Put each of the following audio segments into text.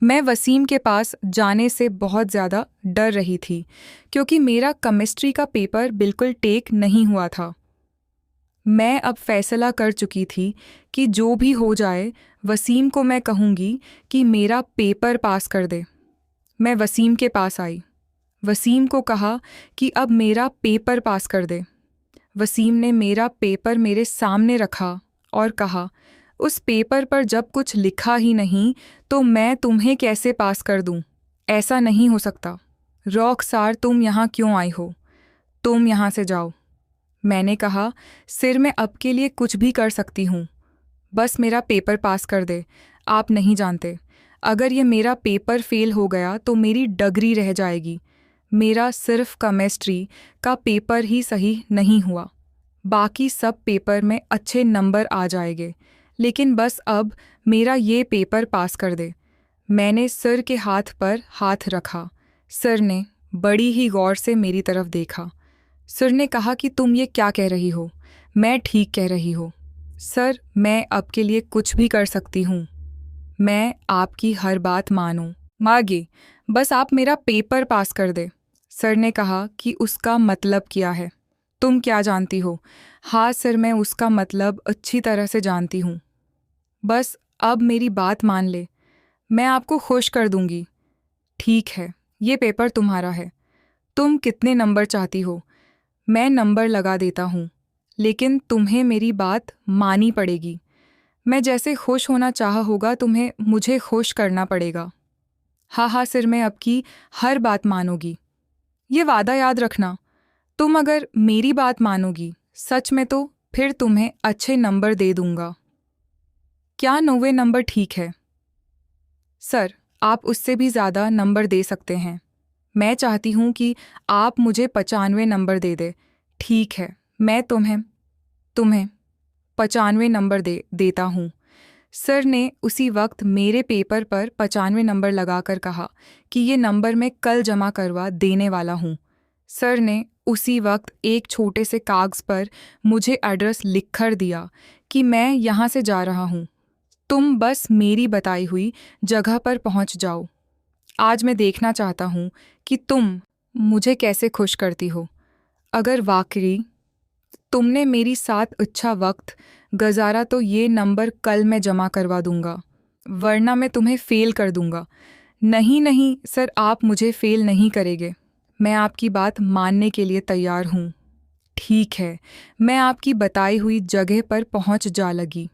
मैं वसीम के पास जाने से बहुत ज़्यादा डर रही थी क्योंकि मेरा केमिस्ट्री का पेपर बिल्कुल टेक नहीं हुआ था। मैं अब फैसला कर चुकी थी कि जो भी हो जाए वसीम को मैं कहूँगी कि मेरा पेपर पास कर दे। मैं वसीम के पास आई। वसीम को कहा कि अब मेरा पेपर पास कर दे। वसीम ने मेरा पेपर मेरे सामने रखा और कहा, उस पेपर पर जब कुछ लिखा ही नहीं तो मैं तुम्हें कैसे पास कर दूं? ऐसा नहीं हो सकता। रॉकसार, तुम यहाँ क्यों आई हो? तुम यहाँ से जाओ। मैंने कहा, सिर मैं अब के लिए कुछ भी कर सकती हूँ, बस मेरा पेपर पास कर दे। आप नहीं जानते, अगर ये मेरा पेपर फेल हो गया तो मेरी डिग्री रह जाएगी। मेरा सिर्फ केमिस्ट्री का पेपर ही सही नहीं हुआ, बाकी सब पेपर में अच्छे नंबर आ जाएंगे, लेकिन बस अब मेरा ये पेपर पास कर दे। मैंने सर के हाथ पर हाथ रखा। सर ने बड़ी ही गौर से मेरी तरफ देखा। सर ने कहा कि तुम ये क्या कह रही हो? मैं ठीक कह रही हो सर, मैं आपके लिए कुछ भी कर सकती हूँ। मैं आपकी हर बात मानूं। मागे, बस आप मेरा पेपर पास कर दे। सर ने कहा कि उसका मतलब क्या है? तुम क्या जानती हो? हाँ सर, मैं उसका मतलब अच्छी तरह से जानती हूँ। बस अब मेरी बात मान ले, मैं आपको खुश कर दूंगी। ठीक है, ये पेपर तुम्हारा है। तुम कितने नंबर चाहती हो? मैं नंबर लगा देता हूँ, लेकिन तुम्हें मेरी बात माननी पड़ेगी। मैं जैसे खुश होना चाहा होगा तुम्हें मुझे खुश करना पड़ेगा। हाँ हाँ सर, मैं आपकी हर बात मानूंगी। ये वादा याद रखना, तुम अगर मेरी बात मानोगी सच में तो फिर तुम्हें अच्छे नंबर दे दूंगा। क्या 90 नंबर ठीक है? सर, आप उससे भी ज़्यादा नंबर दे सकते हैं। मैं चाहती हूँ कि आप मुझे 95 नंबर दे दे। ठीक है, मैं तुम्हें 95 नंबर देता हूँ। सर ने उसी वक्त मेरे पेपर पर 95 नंबर लगाकर कहा कि ये नंबर मैं कल जमा करवा देने वाला हूँ। सर ने उसी वक्त एक छोटे से कागज़ पर मुझे एड्रेस लिखकर दिया कि मैं यहाँ से जा रहा हूँ। तुम बस मेरी बताई हुई जगह पर पहुँच जाओ। आज मैं देखना चाहता हूँ कि तुम मुझे कैसे खुश करती हो। अगर वाकई तुमने मेरी साथ अच्छा वक्त गुजारा तो ये नंबर कल मैं जमा करवा दूंगा, वरना मैं तुम्हें फ़ेल कर दूंगा। नहीं नहीं सर, आप मुझे फ़ेल नहीं करेंगे। मैं आपकी बात मानने के लिए तैयार हूँ। ठीक है, मैं आपकी बताई हुई जगह पर पहुँच जा लगी।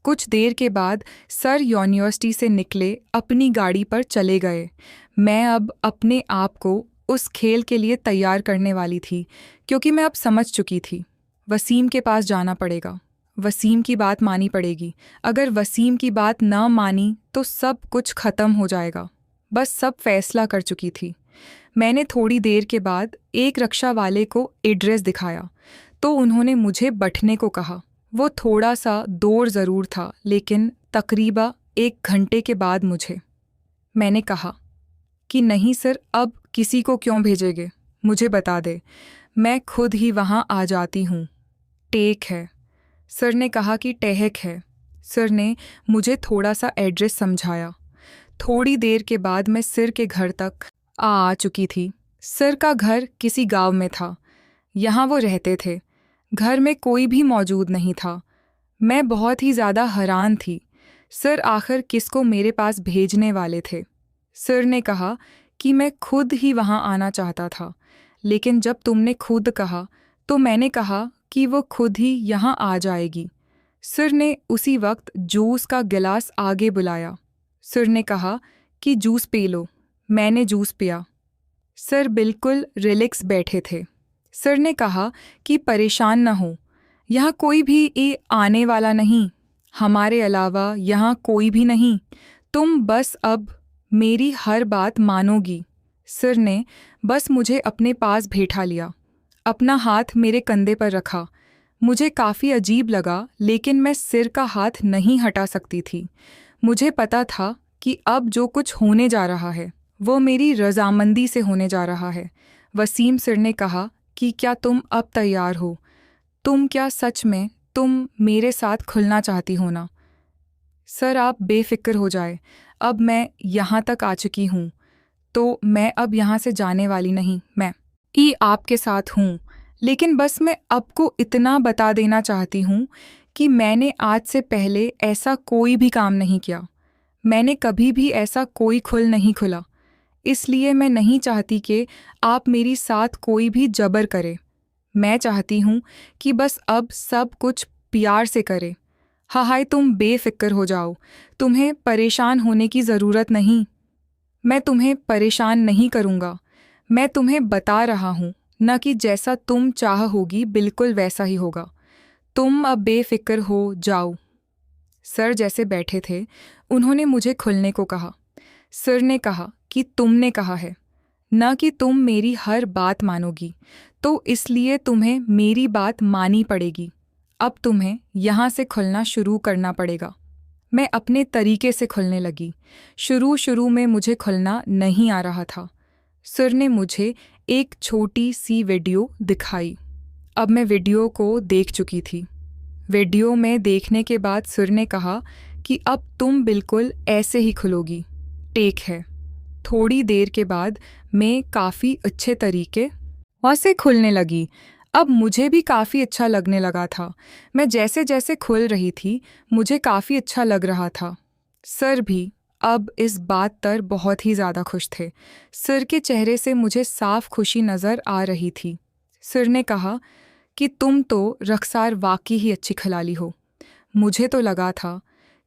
कुछ देर के बाद सर यूनिवर्सिटी से निकले अपनी गाड़ी पर चले गए। मैं अब अपने आप को उस खेल के लिए तैयार करने वाली थी, क्योंकि मैं अब समझ चुकी थी वसीम के पास जाना पड़ेगा। वसीम की बात मानी पड़ेगी। अगर वसीम की बात न मानी तो सब कुछ ख़त्म हो जाएगा। बस सब फैसला कर चुकी थी। मैंने थोड़ी देर के बाद एक रिक्शा वाले को एड्रेस दिखाया तो उन्होंने मुझे बैठने को कहा। वो थोड़ा सा दूर ज़रूर था, लेकिन तकरीबा 1 घंटे के बाद मैंने कहा कि नहीं सर, अब किसी को क्यों भेजेंगे, मुझे बता दे, मैं खुद ही वहाँ आ जाती हूँ। टेक है। सर ने कहा कि टेहक है। सर ने मुझे थोड़ा सा एड्रेस समझाया। थोड़ी देर के बाद मैं सर के घर तक आ चुकी थी। सर का घर किसी गांव में था। यहाँ वो रहते थे। घर में कोई भी मौजूद नहीं था। मैं बहुत ही ज़्यादा हैरान थी। सर आखिर किसको मेरे पास भेजने वाले थे? सर ने कहा कि मैं खुद ही वहाँ आना चाहता था, लेकिन जब तुमने खुद कहा तो मैंने कहा कि वो खुद ही यहाँ आ जाएगी। सर ने उसी वक्त जूस का गिलास आगे बुलाया। सर ने कहा कि जूस पी लो। मैंने जूस पिया। सर बिल्कुल रिलैक्स बैठे थे। सर ने कहा कि परेशान न हो, यहाँ कोई भी आने वाला नहीं, हमारे अलावा यहाँ कोई भी नहीं। तुम बस अब मेरी हर बात मानोगी। सर ने बस मुझे अपने पास बैठा लिया, अपना हाथ मेरे कंधे पर रखा। मुझे काफ़ी अजीब लगा, लेकिन मैं सिर का हाथ नहीं हटा सकती थी। मुझे पता था कि अब जो कुछ होने जा रहा है वो मेरी रजामंदी से होने जा रहा है। वसीम सर ने कहा कि क्या तुम अब तैयार हो? तुम क्या सच में तुम मेरे साथ खुलना चाहती हो ना? सर आप बेफिक्र हो जाए, अब मैं यहाँ तक आ चुकी हूँ, तो मैं अब यहाँ से जाने वाली नहीं। मैं ही आपके साथ हूँ, लेकिन बस मैं आपको इतना बता देना चाहती हूँ कि मैंने आज से पहले ऐसा कोई भी काम नहीं किया। मैंने कभी भी ऐसा कोई खुल नहीं खुला, इसलिए मैं नहीं चाहती कि आप मेरी साथ कोई भी जबर करे। मैं चाहती हूँ कि बस अब सब कुछ प्यार से करे। हाय, तुम बेफिक्र हो जाओ, तुम्हें परेशान होने की ज़रूरत नहीं। मैं तुम्हें परेशान नहीं करूँगा। मैं तुम्हें बता रहा हूँ, न कि जैसा तुम चाह होगी बिल्कुल वैसा ही होगा। तुम अब बेफिक्र हो जाओ। सर जैसे बैठे थे, उन्होंने मुझे खुलने को कहा। सर ने कहा कि तुमने कहा है न कि तुम मेरी हर बात मानोगी, तो इसलिए तुम्हें मेरी बात माननी पड़ेगी। अब तुम्हें यहाँ से खुलना शुरू करना पड़ेगा। मैं अपने तरीके से खुलने लगी। शुरू में मुझे खुलना नहीं आ रहा था। सर ने मुझे एक छोटी सी वीडियो दिखाई। अब मैं वीडियो को देख चुकी थी। वीडियो में देखने के बाद सर ने कहा कि अब तुम बिल्कुल ऐसे ही खुलोगी। टेक है। थोड़ी देर के बाद मैं काफ़ी अच्छे तरीके से खुलने लगी। अब मुझे भी काफ़ी अच्छा लगने लगा था। मैं जैसे जैसे खुल रही थी, मुझे काफ़ी अच्छा लग रहा था। सर भी अब इस बात पर बहुत ही ज़्यादा खुश थे। सर के चेहरे से मुझे साफ खुशी नज़र आ रही थी। सर ने कहा कि तुम तो रखसार वाकई ही अच्छी खिलाड़ी हो। मुझे तो लगा था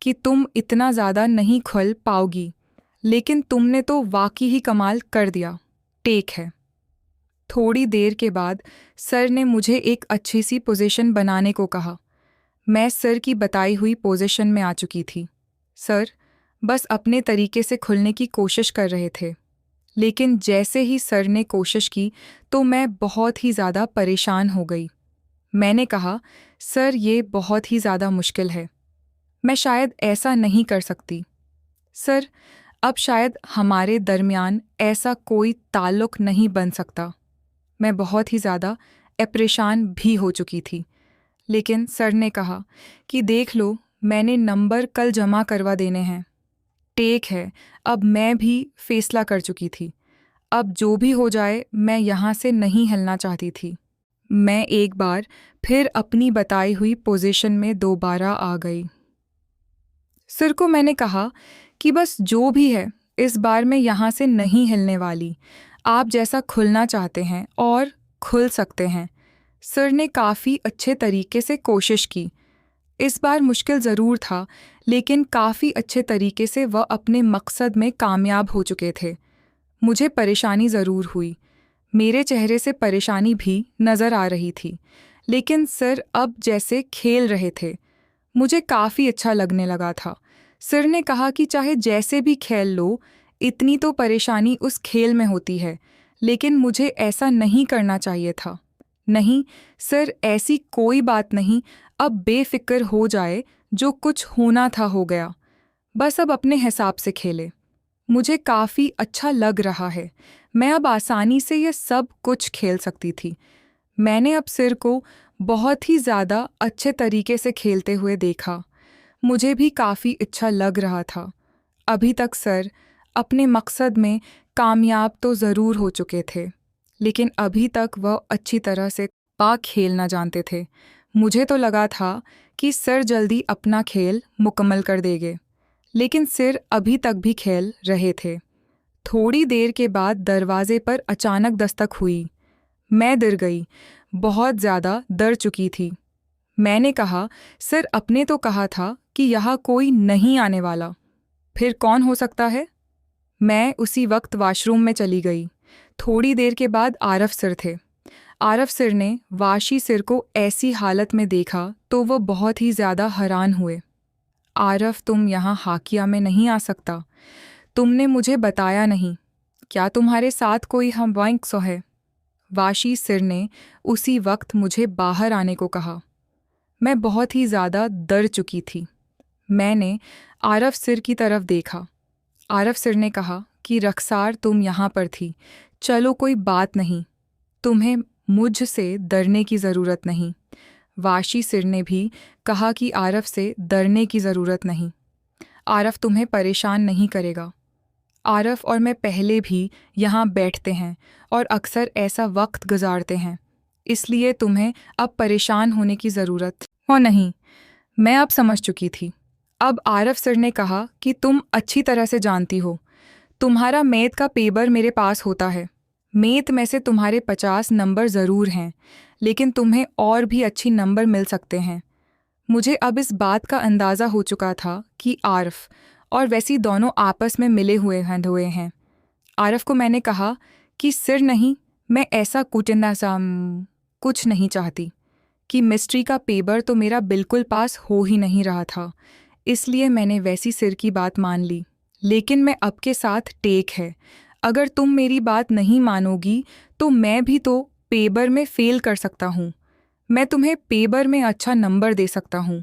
कि तुम इतना ज़्यादा नहीं खुल पाओगी, लेकिन तुमने तो वाकई ही कमाल कर दिया। टेक है। थोड़ी देर के बाद सर ने मुझे एक अच्छी सी पोजीशन बनाने को कहा। मैं सर की बताई हुई पोजीशन में आ चुकी थी। सर बस अपने तरीके से खुलने की कोशिश कर रहे थे, लेकिन जैसे ही सर ने कोशिश की तो मैं बहुत ही ज़्यादा परेशान हो गई। मैंने कहा, सर ये बहुत ही ज़्यादा मुश्किल है, मैं शायद ऐसा नहीं कर सकती। सर अब शायद हमारे दरमियान ऐसा कोई ताल्लुक़ नहीं बन सकता। मैं बहुत ही ज़्यादा परेशान भी हो चुकी थी, लेकिन सर ने कहा कि देख लो, मैंने नंबर कल जमा करवा देने हैं। टेक है। अब मैं भी फैसला कर चुकी थी। अब जो भी हो जाए, मैं यहाँ से नहीं हिलना चाहती थी। मैं एक बार फिर अपनी बताई हुई पोजीशन में दोबारा आ गई। सर को मैंने कहा कि बस जो भी है, इस बार मैं यहाँ से नहीं हिलने वाली। आप जैसा खुलना चाहते हैं और खुल सकते हैं। सर ने काफ़ी अच्छे तरीके से कोशिश की। इस बार मुश्किल ज़रूर था, लेकिन काफ़ी अच्छे तरीके से वह अपने मकसद में कामयाब हो चुके थे। मुझे परेशानी ज़रूर हुई। मेरे चेहरे से परेशानी भी नज़र आ रही थी, लेकिन सर अब जैसे खेल रहे थे। मुझे काफ़ी अच्छा लगने लगा था। सर ने कहा कि चाहे जैसे भी खेल लो, इतनी तो परेशानी उस खेल में होती है, लेकिन मुझे ऐसा नहीं करना चाहिए था। नहीं सर, ऐसी कोई बात नहीं। अब बेफिक्र हो जाए, जो कुछ होना था हो गया। बस अब अपने हिसाब से खेले। मुझे काफ़ी अच्छा लग रहा है। मैं अब आसानी से ये सब कुछ खेल सकती थी। मैंने अब सिर को बहुत ही ज़्यादा अच्छे तरीके से खेलते हुए देखा। मुझे भी काफ़ी अच्छा लग रहा था। अभी तक सर अपने मकसद में कामयाब तो ज़रूर हो चुके थे, लेकिन अभी तक वह अच्छी तरह से खेलना जानते थे। मुझे तो लगा था कि सर जल्दी अपना खेल मुकम्मल कर देंगे, लेकिन सिर अभी तक भी खेल रहे थे। थोड़ी देर के बाद दरवाजे पर अचानक दस्तक हुई। मैं डर गई, बहुत ज़्यादा डर चुकी थी। मैंने कहा, सर अपने तो कहा था कि यहाँ कोई नहीं आने वाला, फिर कौन हो सकता है? मैं उसी वक्त वॉशरूम में चली गई। थोड़ी देर के बाद आरफ सर थे। आरफ सर ने वाशी सिर को ऐसी हालत में देखा तो वो बहुत ही ज़्यादा हैरान हुए। आरफ, तुम यहाँ हाकिया में नहीं आ सकता। तुमने मुझे बताया नहीं। क्या तुम्हारे साथ कोई हमवाइंक्सो है? वाशी सिर ने उसी वक्त मुझे बाहर आने को कहा। मैं बहुत ही ज़्यादा डर चुकी थी। मैंने आरफ सिर की तरफ देखा। आरफ सिर ने कहा कि रखसार, तुम यहाँ पर थी। चलो कोई बात नहीं, तुम्हें मुझसे डरने की ज़रूरत नहीं। वाशी सिर ने भी कहा कि आरफ से डरने की ज़रूरत नहीं। आरफ तुम्हें परेशान नहीं करेगा। आरफ और मैं पहले भी यहाँ बैठते हैं और अक्सर ऐसा वक्त गुजारते हैं, इसलिए तुम्हें अब परेशान होने की ज़रूरत हो नहीं। मैं अब समझ चुकी थी। अब आरफ सर ने कहा कि तुम अच्छी तरह से जानती हो, तुम्हारा मैथ का पेपर मेरे पास होता है। मैथ में से तुम्हारे 50 नंबर ज़रूर हैं, लेकिन तुम्हें और भी अच्छी नंबर मिल सकते हैं। मुझे अब इस बात का अंदाज़ा हो चुका था कि आरफ और वैसी दोनों आपस में मिले हुए हैं। आरफ को मैंने कहा कि सिर नहीं, मैं ऐसा कुछ नहीं चाहती कि मिस्ट्री का पेपर तो मेरा बिल्कुल पास हो ही नहीं रहा था, इसलिए मैंने वैसी सिर की बात मान ली। लेकिन मैं अब के साथ टेक है, अगर तुम मेरी बात नहीं मानोगी तो मैं भी तो पेपर में फेल कर सकता हूँ। मैं तुम्हें पेपर में अच्छा नंबर दे सकता हूँ,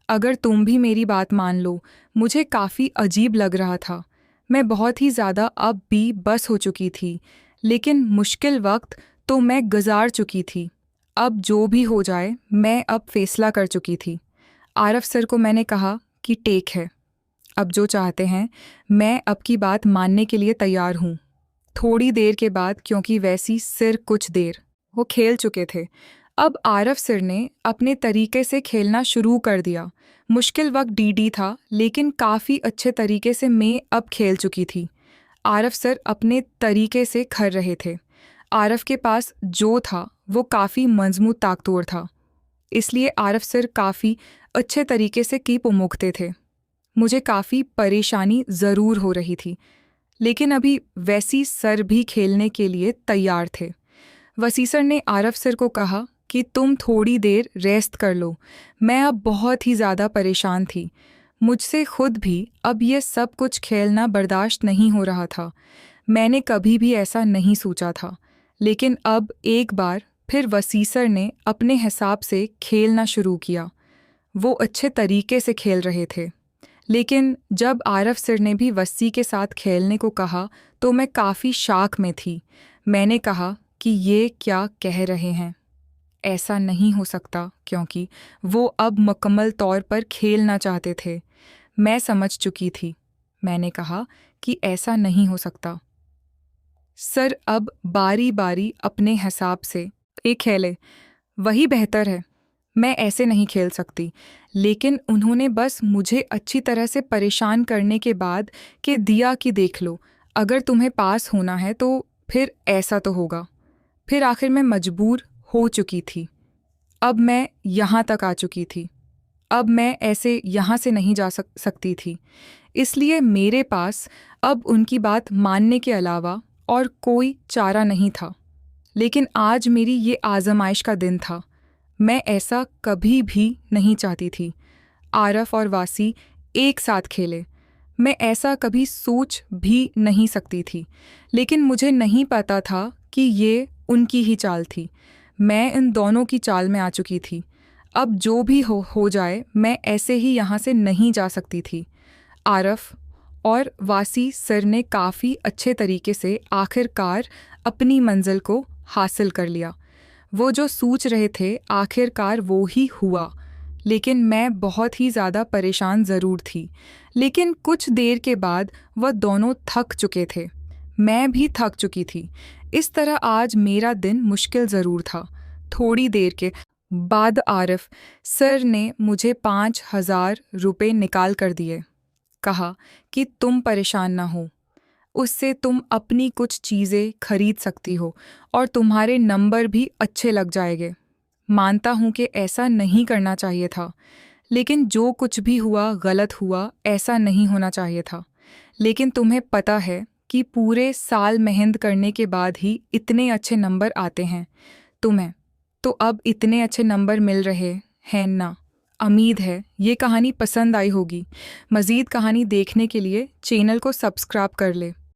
अगर तुम भी मेरी बात मान लो। मुझे काफ़ी अजीब लग रहा था। मैं बहुत ही ज़्यादा अब भी बस हो चुकी थी, लेकिन मुश्किल वक्त तो मैं गुजार चुकी थी। अब जो भी हो जाए, मैं अब फैसला कर चुकी थी। आरफ सर को मैंने कहा कि टेक है, अब जो चाहते हैं, मैं अब की बात मानने के लिए तैयार हूँ। थोड़ी देर के बाद, क्योंकि वैसी सिर कुछ देर वो खेल चुके थे, अब आरफ सर ने अपने तरीके से खेलना शुरू कर दिया। मुश्किल वक्त डीडी था, लेकिन काफ़ी अच्छे तरीके से मैं अब खेल चुकी थी। आरफ सर अपने तरीके से खेल रहे थे। आरफ के पास जो था वो काफ़ी मजबूत ताकतवर था, इसलिए आरफ सर काफ़ी अच्छे तरीके से कीप उमुकते थे। मुझे काफ़ी परेशानी ज़रूर हो रही थी, लेकिन अभी वैसी सर भी खेलने के लिए तैयार थे। वसी सर ने आरफ सर को कहा कि तुम थोड़ी देर रेस्ट कर लो। मैं अब बहुत ही ज़्यादा परेशान थी। मुझसे खुद भी अब ये सब कुछ खेलना बर्दाश्त नहीं हो रहा था। मैंने कभी भी ऐसा नहीं सोचा था, लेकिन अब एक बार फिर वसी सर ने अपने हिसाब से खेलना शुरू किया। वो अच्छे तरीके से खेल रहे थे, लेकिन जब आरफ सर ने भी वसी के साथ खेलने को कहा तो मैं काफ़ी शॉक में थी। मैंने कहा कि ये क्या कह रहे हैं, ऐसा नहीं हो सकता, क्योंकि वो अब मुकम्मल तौर पर खेलना चाहते थे। मैं समझ चुकी थी। मैंने कहा कि ऐसा नहीं हो सकता। सर अब बारी बारी अपने हिसाब से एक खेले, वही बेहतर है। मैं ऐसे नहीं खेल सकती। लेकिन उन्होंने बस मुझे अच्छी तरह से परेशान करने के बाद के दिया कि देख लो, अगर तुम्हें पास होना है तो फिर ऐसा तो होगा। फिर आखिर मैं मजबूर हो चुकी थी। अब मैं यहाँ तक आ चुकी थी। अब मैं ऐसे यहाँ से नहीं जा सकती थी, इसलिए मेरे पास अब उनकी बात मानने के अलावा और कोई चारा नहीं था। लेकिन आज मेरी ये आजमाइश का दिन था। मैं ऐसा कभी भी नहीं चाहती थी आरफ और वासी एक साथ खेले। मैं ऐसा कभी सोच भी नहीं सकती थी, लेकिन मुझे नहीं पता था कि ये उनकी ही चाल थी। मैं इन दोनों की चाल में आ चुकी थी। अब जो भी हो जाए, मैं ऐसे ही यहाँ से नहीं जा सकती थी। आरफ और वासी सर ने काफ़ी अच्छे तरीके से आखिरकार अपनी मंजिल को हासिल कर लिया। वो जो सोच रहे थे, आखिरकार वो ही हुआ। लेकिन मैं बहुत ही ज़्यादा परेशान ज़रूर थी। लेकिन कुछ देर के बाद वह दोनों थक चुके थे। मैं भी थक चुकी थी। इस तरह आज मेरा दिन मुश्किल ज़रूर था। थोड़ी देर के बाद आरिफ सर ने मुझे 5,000 रुपये निकाल कर दिए। कहा कि तुम परेशान ना हो, उससे तुम अपनी कुछ चीज़ें खरीद सकती हो और तुम्हारे नंबर भी अच्छे लग जाएंगे। मानता हूँ कि ऐसा नहीं करना चाहिए था, लेकिन जो कुछ भी हुआ गलत हुआ, ऐसा नहीं होना चाहिए था। लेकिन तुम्हें पता है कि पूरे साल मेहनत करने के बाद ही इतने अच्छे नंबर आते हैं। तुम्हें तो अब इतने अच्छे नंबर मिल रहे हैं ना। उम्मीद है ये कहानी पसंद आई होगी। मज़ीद कहानी देखने के लिए चैनल को सब्सक्राइब कर ले।